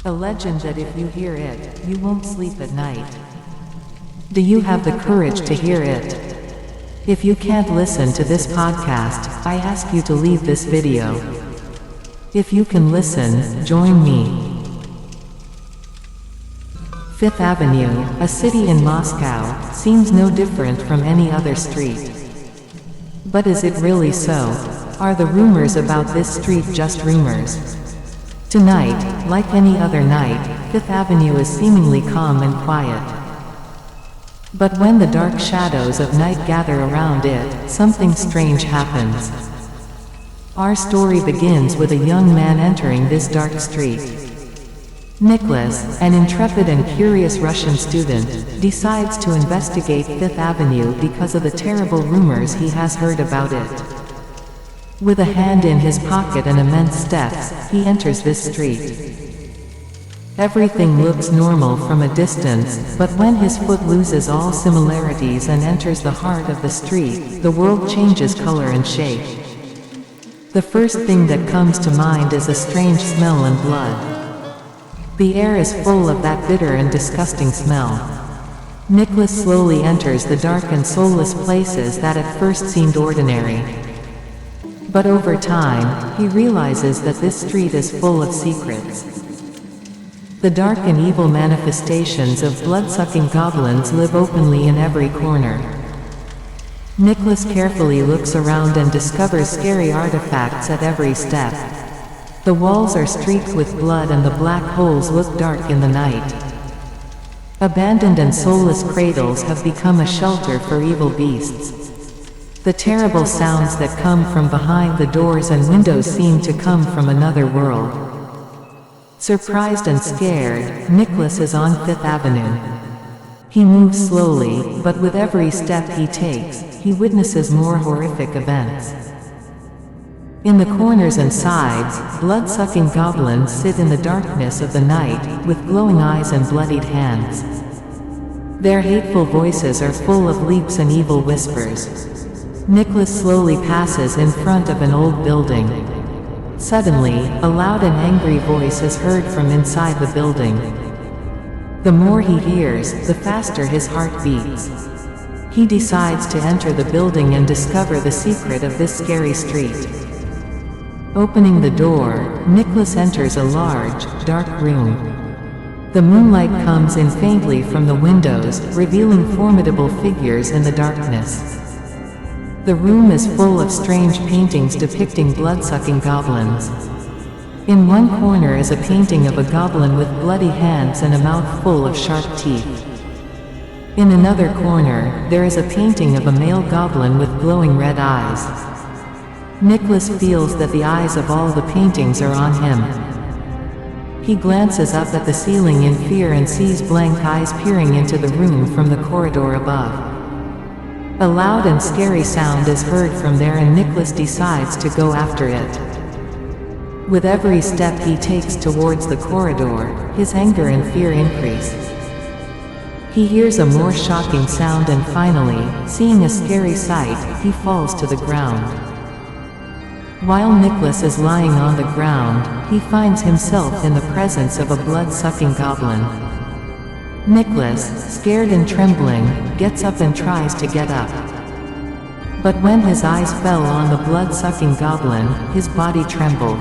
A legend that if you hear it, you won't sleep at night. Do you have the courage to hear it? If you can't listen to this podcast, I ask you to leave this video. If you can listen, join me. Fifth Avenue, a city in Moscow, seems no different from any other street. But is it really so? Are the rumors about this street just rumors? Tonight, like any other night, Fifth Avenue is seemingly calm and quiet. But when the dark shadows of night gather around it, something strange happens. Our story begins with a young man entering this dark street. Nicholas, an intrepid and curious Russian student, decides to investigate Fifth Avenue because of the terrible rumors he has heard about it. With a hand in his pocket and immense steps, he enters this street. Everything looks normal from a distance, but when his foot loses all similarities and enters the heart of the street, the world changes color and shape. The first thing that comes to mind is a strange smell and blood. The air is full of that bitter and disgusting smell. Nicholas slowly enters the dark and soulless places that at first seemed ordinary. But over time, he realizes that this street is full of secrets. The dark and evil manifestations of blood-sucking goblins live openly in every corner. Nicholas carefully looks around and discovers scary artifacts at every step. The walls are streaked with blood and the black holes look dark in the night. Abandoned and soulless cradles have become a shelter for evil beasts. The terrible sounds that come from behind the doors and windows seem to come from another world. Surprised and scared, Nicholas is on Fifth Avenue. He moves slowly, but with every step he takes, he witnesses more horrific events. In the corners and sides, blood-sucking goblins sit in the darkness of the night, with glowing eyes and bloodied hands. Their hateful voices are full of leaps and evil whispers. Nicholas slowly passes in front of an old building. Suddenly, a loud and angry voice is heard from inside the building. The more he hears, the faster his heart beats. He decides to enter the building and discover the secret of this scary street. Opening the door, Nicholas enters a large, dark room. The moonlight comes in faintly from the windows, revealing formidable figures in the darkness. The room is full of strange paintings depicting blood-sucking goblins. In one corner is a painting of a goblin with bloody hands and a mouth full of sharp teeth. In another corner, there is a painting of a male goblin with glowing red eyes. Nicholas feels that the eyes of all the paintings are on him. He glances up at the ceiling in fear and sees blank eyes peering into the room from the corridor above. A loud and scary sound is heard from there and Nicholas decides to go after it. With every step he takes towards the corridor, his anger and fear increase. He hears a more shocking sound and finally, seeing a scary sight, he falls to the ground. While Nicholas is lying on the ground, he finds himself in the presence of a blood-sucking goblin. Nicholas, scared and trembling, gets up and tries to get up. But when his eyes fell on the blood-sucking goblin, his body trembled.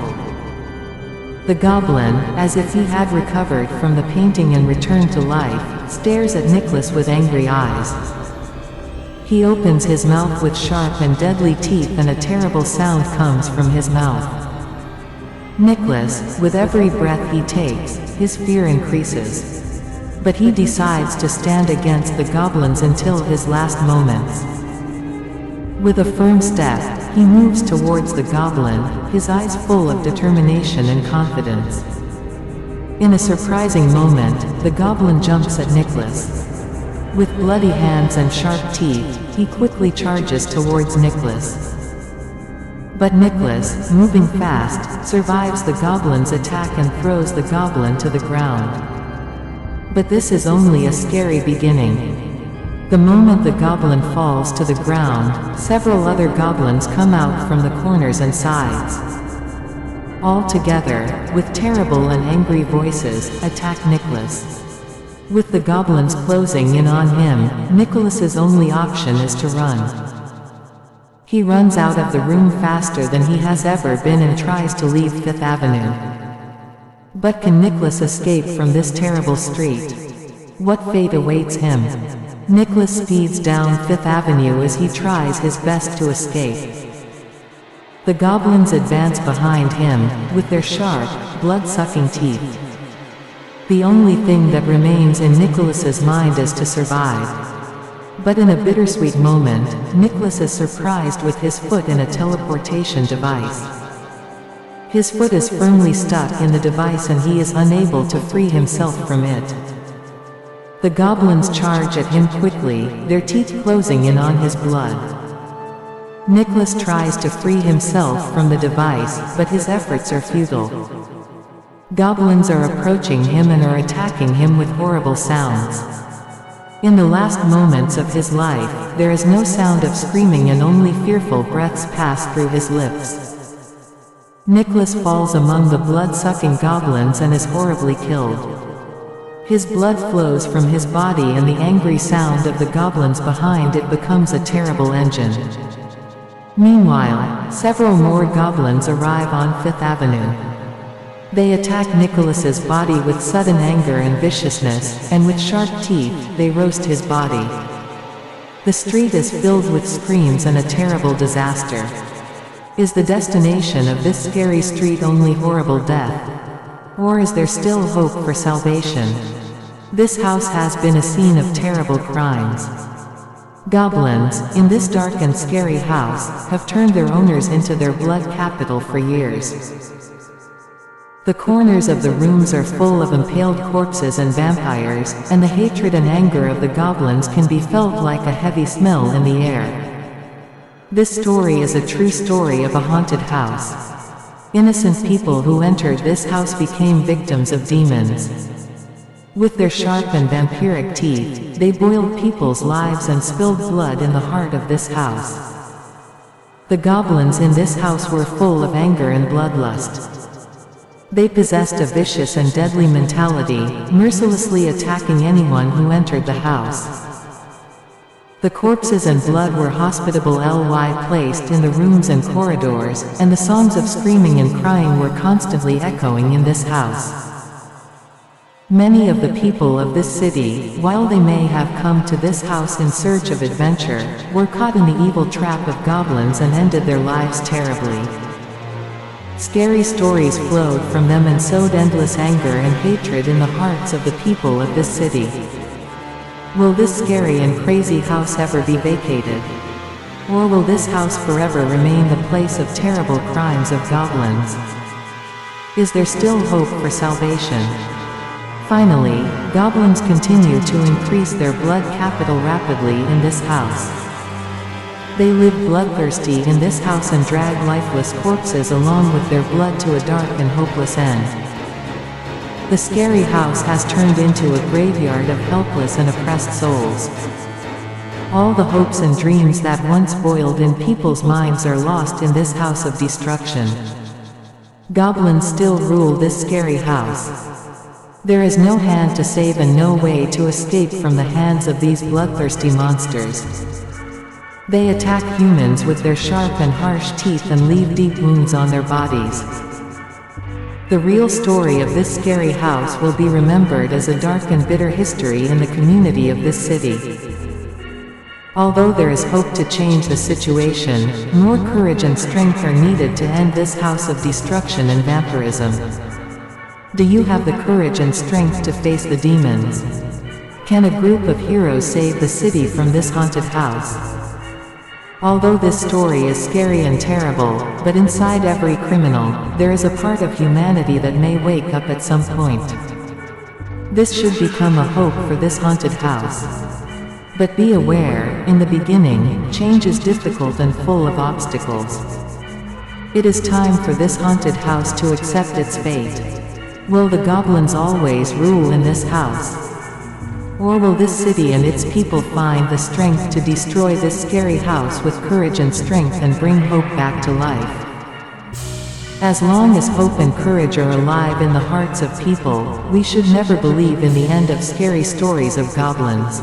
The goblin, as if he had recovered from the painting and returned to life, stares at Nicholas with angry eyes. He opens his mouth with sharp and deadly teeth and a terrible sound comes from his mouth. Nicholas, with every breath he takes, his fear increases. But he decides to stand against the goblins until his last moments. With a firm step, he moves towards the goblin, his eyes full of determination and confidence. In a surprising moment, the goblin jumps at Nicholas. With bloody hands and sharp teeth, he quickly charges towards Nicholas. But Nicholas, moving fast, survives the goblin's attack and throws the goblin to the ground. But this is only a scary beginning. The moment the goblin falls to the ground, several other goblins come out from the corners and sides. All together, with terrible and angry voices, attack Nicholas. With the goblins closing in on him, Nicholas's only option is to run. He runs out of the room faster than he has ever been and tries to leave Fifth Avenue. But can Nicholas escape from this terrible street? What fate awaits him? Nicholas speeds down Fifth Avenue as he tries his best to escape. The goblins advance behind him, with their sharp, blood-sucking teeth. The only thing that remains in Nicholas's mind is to survive. But in a bittersweet moment, Nicholas is surprised with his foot in a teleportation device. His foot is firmly stuck in the device and he is unable to free himself from it. The goblins charge at him quickly, their teeth closing in on his blood. Nicholas tries to free himself from the device, but his efforts are futile. Goblins are approaching him and are attacking him with horrible sounds. In the last moments of his life, there is no sound of screaming and only fearful breaths pass through his lips. Nicholas falls among the blood-sucking goblins and is horribly killed. His blood flows from his body and the angry sound of the goblins behind it becomes a terrible engine. Meanwhile, several more goblins arrive on Fifth Avenue. They attack Nicholas's body with sudden anger and viciousness, and with sharp teeth, they roast his body. The street is filled with screams and a terrible disaster. Is the destination of this scary street only horrible death? Or is there still hope for salvation? This house has been a scene of terrible crimes. Goblins, in this dark and scary house, have turned their owners into their blood capital for years. The corners of the rooms are full of impaled corpses and vampires, and the hatred and anger of the goblins can be felt like a heavy smell in the air. This story is a true story of a haunted house. Innocent people who entered this house became victims of demons. With their sharp and vampiric teeth, they boiled people's lives and spilled blood in the heart of this house. The goblins in this house were full of anger and bloodlust. They possessed a vicious and deadly mentality, mercilessly attacking anyone who entered the house. The corpses and blood were hospitably placed in the rooms and corridors, and the songs of screaming and crying were constantly echoing in this house. Many of the people of this city, while they may have come to this house in search of adventure, were caught in the evil trap of goblins and ended their lives terribly. Scary stories flowed from them and sowed endless anger and hatred in the hearts of the people of this city. Will this scary and crazy house ever be vacated? Or will this house forever remain the place of terrible crimes of goblins? Is there still hope for salvation? Finally, goblins continue to increase their blood capital rapidly in this house. They live bloodthirsty in this house and drag lifeless corpses along with their blood to a dark and hopeless end. The scary house has turned into a graveyard of helpless and oppressed souls. All the hopes and dreams that once boiled in people's minds are lost in this house of destruction. Goblins still rule this scary house. There is no hand to save and no way to escape from the hands of these bloodthirsty monsters. They attack humans with their sharp and harsh teeth and leave deep wounds on their bodies. The real story of this scary house will be remembered as a dark and bitter history in the community of this city. Although there is hope to change the situation, more courage and strength are needed to end this house of destruction and vampirism. Do you have the courage and strength to face the demons? Can a group of heroes save the city from this haunted house? Although this story is scary and terrible, but inside every criminal, there is a part of humanity that may wake up at some point. This should become a hope for this haunted house. But be aware, in the beginning, change is difficult and full of obstacles. It is time for this haunted house to accept its fate. Will the goblins always rule in this house? Or will this city and its people find the strength to destroy this scary house with courage and strength and bring hope back to life? As long as hope and courage are alive in the hearts of people, we should never believe in the end of scary stories of goblins.